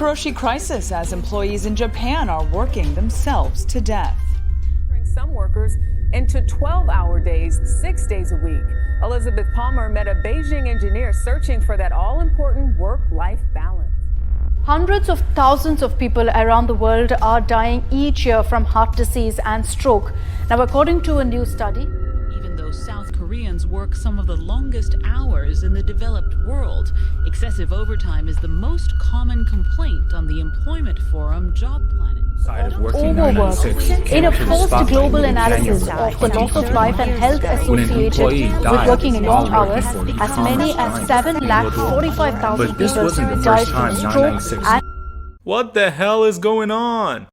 Karoshi crisis as employees in Japan are working themselves to death. Some workers into 12-hour days, 6 days a week. Elizabeth Palmer met a Beijing engineer searching for that all-important work-life balance. Hundreds of thousands of people around the world are dying each year from heart disease and stroke. Now, according to a new study, even though South Koreans work some of the longest hours in the developed world, excessive overtime is the most common complaint on the employment forum Job Planet. Overwork. In a post-global analysis of the loss of life and health associated with working long hours, as many as 7,45,000 people died from stroke and... What the hell is going on?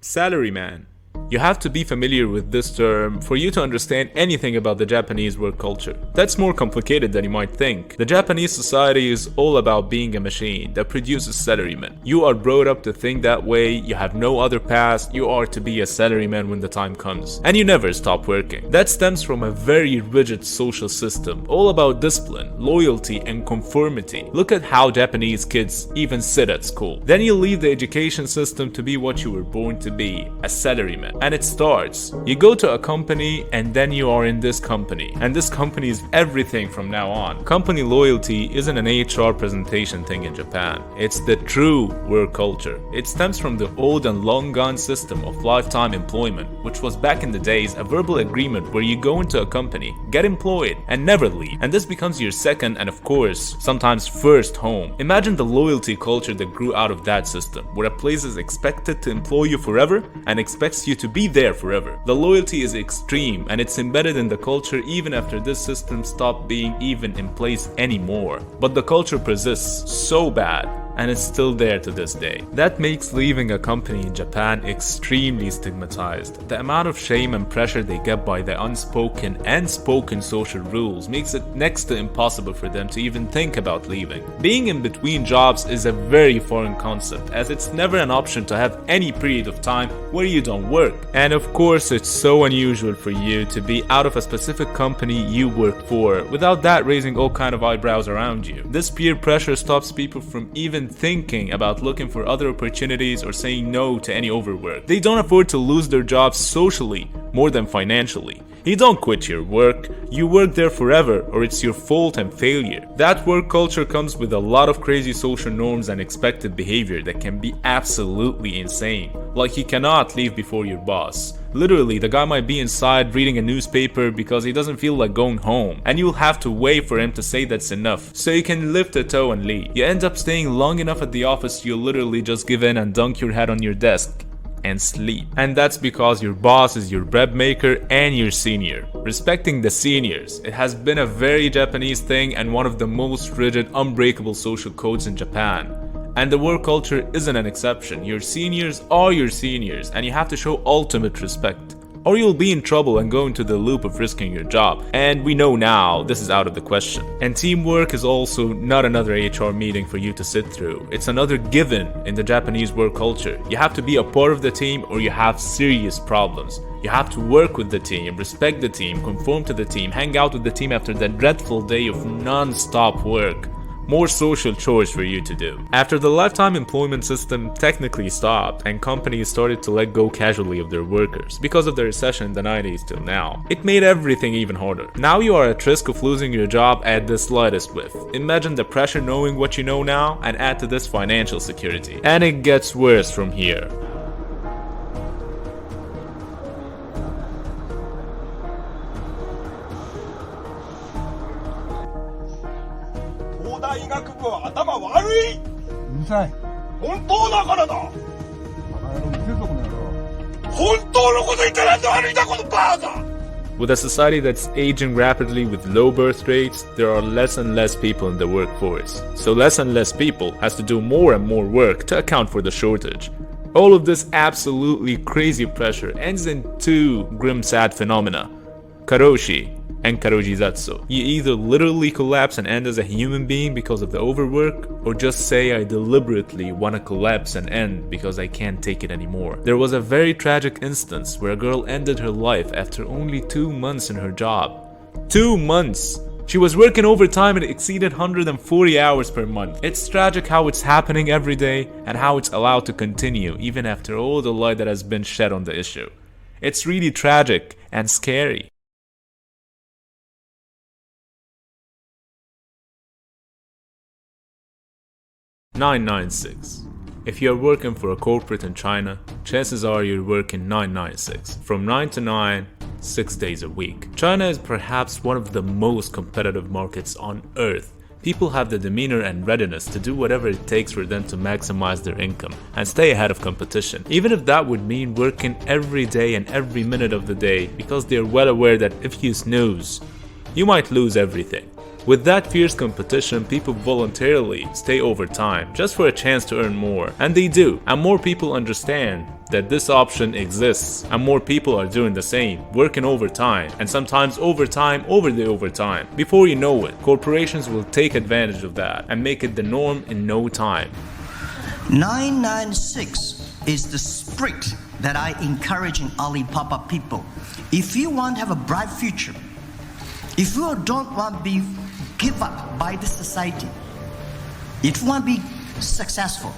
Salaryman. You have to be familiar with this term for you to understand anything about the Japanese work culture. That's more complicated than you might think. The Japanese society is all about being a machine that produces salarymen. You are brought up to think that way, you have no other path, you are to be a salaryman when the time comes. And you never stop working. That stems from a very rigid social system, all about discipline, loyalty, and conformity. Look at how Japanese kids even sit at school. Then you leave the education system to be what you were born to be, a salaryman. And it starts. You go to a company and then you are in this company. And this company is everything from now on. Company loyalty isn't an HR presentation thing in Japan. It's the true work culture. It stems from the old and long gone system of lifetime employment, which was back in the days a verbal agreement where you go into a company, get employed, and never leave. And this becomes your second and of course, sometimes first home. Imagine the loyalty culture that grew out of that system, where a place is expected to employ you forever and expects you to be there forever. The loyalty is extreme and it's embedded in the culture even after this system stopped being even in place anymore. But the culture persists so bad and it's still there to this day. That makes leaving a company in Japan extremely stigmatized. The amount of shame and pressure they get by the unspoken and spoken social rules makes it next to impossible for them to even think about leaving. Being in between jobs is a very foreign concept, as it's never an option to have any period of time where you don't work. And of course, it's so unusual for you to be out of a specific company you work for without that raising all kind of eyebrows around you. This peer pressure stops people from even thinking about looking for other opportunities or saying no to any overwork. They don't afford to lose their jobs socially more than financially. You don't quit your work, you work there forever or it's your fault and failure. That work culture comes with a lot of crazy social norms and expected behavior that can be absolutely insane. Like you cannot leave before your boss. Literally, the guy might be inside reading a newspaper because he doesn't feel like going home, and you'll have to wait for him to say that's enough, so you can lift a toe and leave. You end up staying long enough at the office, you'll literally just give in and dunk your head on your desk and sleep. And that's because your boss is your bread maker and your senior. Respecting the seniors, it has been a very Japanese thing and one of the most rigid, unbreakable social codes in Japan. And the work culture isn't an exception. Your seniors are your seniors and you have to show ultimate respect, or you'll be in trouble and go into the loop of risking your job. And we know now this is out of the question. And teamwork is also not another HR meeting for you to sit through. It's another given in the Japanese work culture. You have to be a part of the team or you have serious problems. You have to work with the team, respect the team, conform to the team, hang out with the team after that dreadful day of non-stop work. More social chores for you to do. After the lifetime employment system technically stopped and companies started to let go casually of their workers because of the recession in the 90s till now, it made everything even harder. Now you are at risk of losing your job at the slightest whiff. Imagine the pressure knowing what you know now and add to this financial security. And it gets worse from here. With a society that's aging rapidly with low birth rates, there are less and less people in the workforce. So less and less people has to do more and more work to account for the shortage. All of this absolutely crazy pressure ends in two grim sad phenomena: Karoshi and Karojisatsu. You either literally collapse and end as a human being because of the overwork, or just say I deliberately want to collapse and end because I can't take it anymore. There was a very tragic instance where a girl ended her life after only 2 months in her job. 2 months! She was working overtime and it exceeded 140 hours per month. It's tragic how it's happening every day and how it's allowed to continue even after all the light that has been shed on the issue. It's really tragic and scary. 996. If you're working for a corporate in China, chances are you're working 996, from 9 to 9, 6 days a week. China is perhaps one of the most competitive markets on earth. People have the demeanor and readiness to do whatever it takes for them to maximize their income and stay ahead of competition, even if that would mean working every day and every minute of the day, because they're well aware that if you snooze, you might lose everything. With that fierce competition, people voluntarily stay overtime just for a chance to earn more, and they do, and more people understand that this option exists, and more people are doing the same, working overtime, and sometimes overtime over the overtime. Before you know it, corporations will take advantage of that and make it the norm in no time. 996 is the spirit that I encourage in Alibaba people. If you want to have a bright future, if you don't want to be given up by the society, if you want to be successful,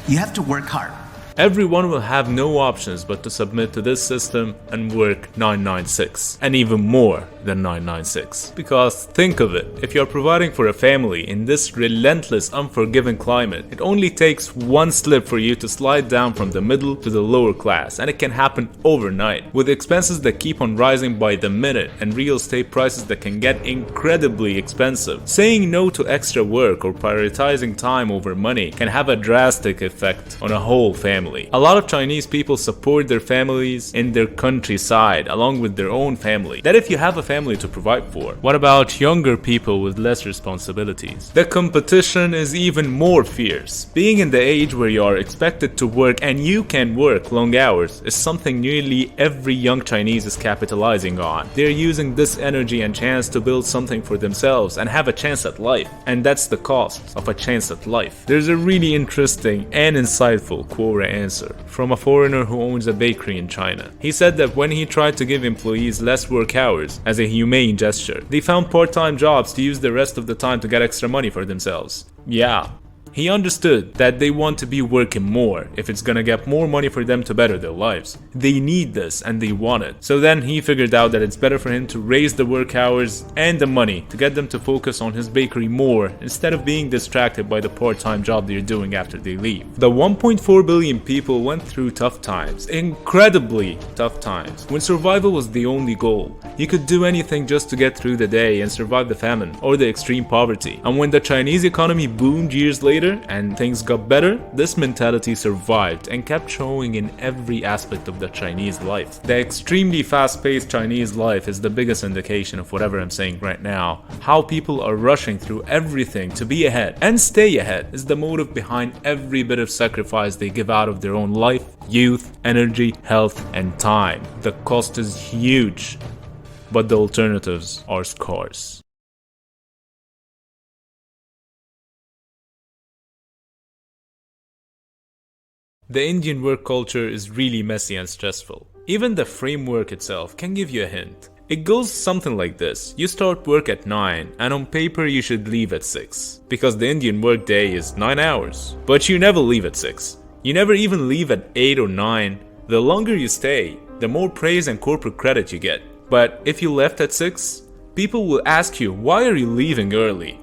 you have to work hard. Everyone will have no options but to submit to this system and work 996, and even more than 996. Because think of it, if you're providing for a family in this relentless, unforgiving climate, it only takes one slip for you to slide down from the middle to the lower class, and it can happen overnight. With expenses that keep on rising by the minute and real estate prices that can get incredibly expensive, saying no to extra work or prioritizing time over money can have a drastic effect on a whole family. A lot of Chinese people support their families in their countryside along with their own family. That if you have a family to provide for. What about younger people with less responsibilities? The competition is even more fierce. Being in the age where you are expected to work and you can work long hours is something nearly every young Chinese is capitalizing on. They're using this energy and chance to build something for themselves and have a chance at life. And that's the cost of a chance at life. There's a really interesting and insightful Quora answer from a foreigner who owns a bakery in China. He said that when he tried to give employees less work hours as a humane gesture, they found part-time jobs to use the rest of the time to get extra money for themselves. Yeah. He understood that they want to be working more if it's gonna get more money for them to better their lives. They need this and they want it. So then he figured out that it's better for him to raise the work hours and the money to get them to focus on his bakery more instead of being distracted by the part-time job they're doing after they leave. The 1.4 billion people went through tough times, incredibly tough times, when survival was the only goal. You could do anything just to get through the day and survive the famine or the extreme poverty. And when the Chinese economy boomed years later, and things got better, this mentality survived and kept showing in every aspect of the Chinese life. The extremely fast-paced Chinese life is the biggest indication of whatever I'm saying right now. How people are rushing through everything to be ahead and stay ahead is the motive behind every bit of sacrifice they give out of their own life, youth, energy, health, and time. The cost is huge, but the alternatives are scarce. The Indian work culture is really messy and stressful. Even the framework itself can give you a hint. It goes something like this. You start work at 9 and on paper you should leave at 6. Because the Indian work day is 9 hours. But you never leave at 6. You never even leave at 8 or 9. The longer you stay, the more praise and corporate credit you get. But if you left at 6, people will ask you, why are you leaving early?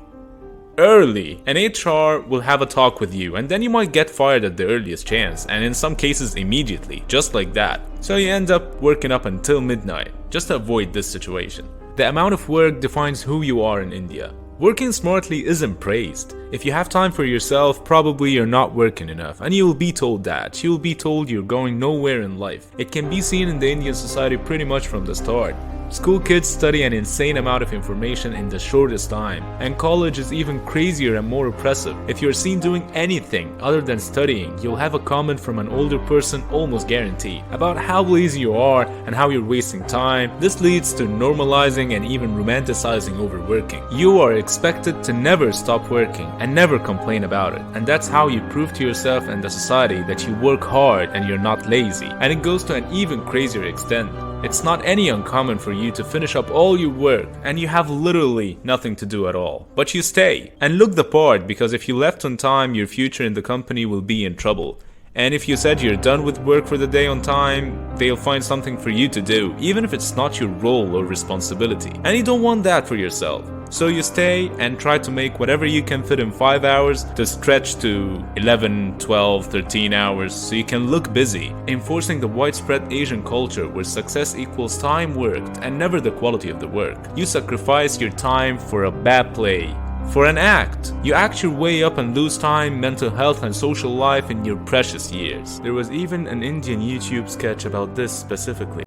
Early, and HR will have a talk with you, and then you might get fired at the earliest chance, and in some cases immediately, just like that. So you end up working up until midnight, just to avoid this situation. The amount of work defines who you are in India. Working smartly isn't praised. If you have time for yourself, probably you're not working enough, and you'll be told that. You'll be told you're going nowhere in life. It can be seen in the Indian society pretty much from the start. School kids study an insane amount of information in the shortest time, and college is even crazier and more oppressive. If you're seen doing anything other than studying, you'll have a comment from an older person almost guaranteed about how lazy you are and how you're wasting time. This leads to normalizing and even romanticizing overworking. You are expected to never stop working and never complain about it, and that's how you prove to yourself and the society that you work hard and you're not lazy. And it goes to an even crazier extent. It's not any uncommon for you to finish up all your work and you have literally nothing to do at all. But you stay and look the part, because if you left on time, your future in the company will be in trouble. And if you said you're done with work for the day on time, they'll find something for you to do, even if it's not your role or responsibility. And you don't want that for yourself. So you stay and try to make whatever you can fit in 5 hours to stretch to 11, 12, 13 hours so you can look busy, enforcing the widespread Asian culture where success equals time worked and never the quality of the work. You sacrifice your time for a bad play. For an act, you act your way up and lose time, mental health and social life in your precious years. There was even an Indian YouTube sketch about this specifically.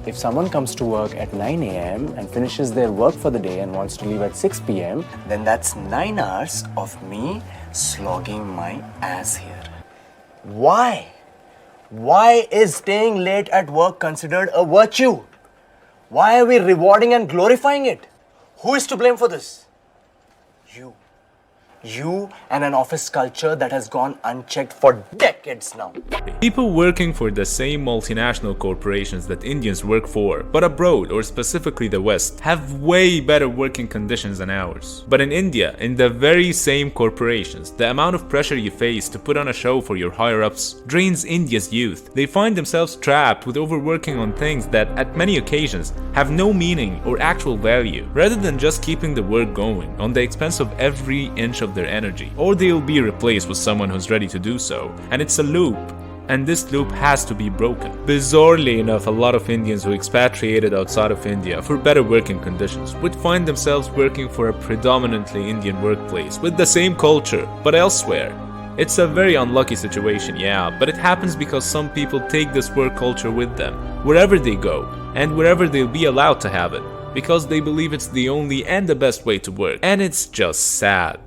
If someone comes to work at 9 a.m. and finishes their work for the day and wants to leave at 6 p.m., then that's 9 hours of me slogging my ass here. Why? Why is staying late at work considered a virtue? Why are we rewarding and glorifying it? Who is to blame for this? You. You and an office culture that has gone unchecked for decades now. People working for the same multinational corporations that Indians work for, but abroad or specifically the West, have way better working conditions than ours. But in India, in the very same corporations, the amount of pressure you face to put on a show for your higher-ups drains India's youth. They find themselves trapped with overworking on things that, at many occasions, have no meaning or actual value, rather than just keeping the work going on the expense of every inch of their energy, or they'll be replaced with someone who's ready to do so. And it's a loop, and this loop has to be broken. Bizarrely enough, a lot of Indians who expatriated outside of India for better working conditions would find themselves working for a predominantly Indian workplace with the same culture, but elsewhere. It's a very unlucky situation, yeah, but it happens because some people take this work culture with them, wherever they go, and wherever they'll be allowed to have it, because they believe it's the only and the best way to work, and it's just sad.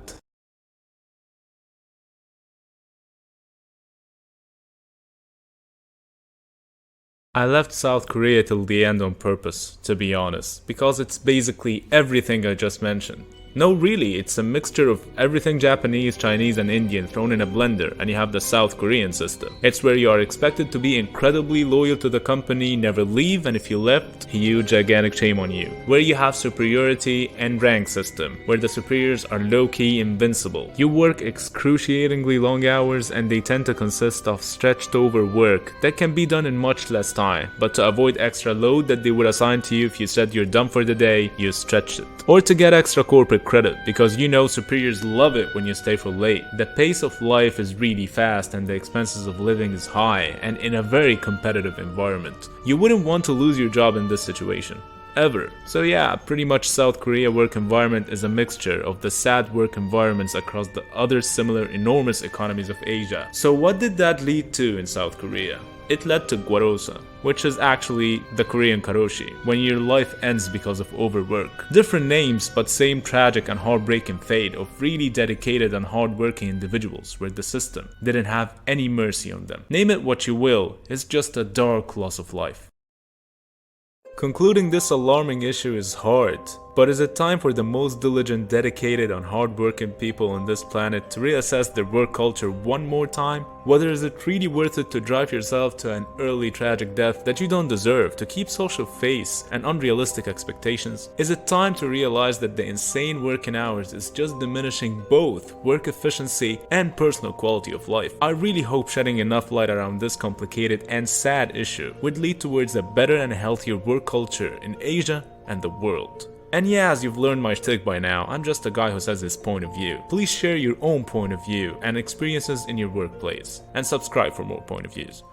I left South Korea till the end on purpose, to be honest, because it's basically everything I just mentioned. No, really, it's a mixture of everything Japanese, Chinese and Indian thrown in a blender, and you have the South Korean system. It's where you are expected to be incredibly loyal to the company, never leave, and if you left, huge gigantic shame on you. Where you have superiority and rank system, where the superiors are low-key invincible. You work excruciatingly long hours and they tend to consist of stretched over work that can be done in much less time, but to avoid extra load that they would assign to you if you said you're done for the day, you stretch it. Or to get extra corporate credit, because you know superiors love it when you stay for late. The pace of life is really fast and the expenses of living is high, and in a very competitive environment. You wouldn't want to lose your job in this situation. Ever. So yeah, pretty much South Korea work environment is a mixture of the sad work environments across the other similar enormous economies of Asia. So what did that lead to in South Korea? It led to Gwarosa, which is actually the Korean Karoshi, when your life ends because of overwork. Different names, but same tragic and heartbreaking fate of really dedicated and hardworking individuals where the system didn't have any mercy on them. Name it what you will, it's just a dark loss of life. Concluding this alarming issue is hard, but is it time for the most diligent, dedicated and hardworking people on this planet to reassess their work culture one more time? Whether is it really worth it to drive yourself to an early tragic death that you don't deserve to keep social face and unrealistic expectations? Is it time to realize that the insane working hours is just diminishing both work efficiency and personal quality of life? I really hope shedding enough light around this complicated and sad issue would lead towards a better and healthier work culture in Asia and the world. And yeah, as you've learned my shtick by now, I'm just a guy who says his point of view. Please share your own point of view and experiences in your workplace, and subscribe for more point of views.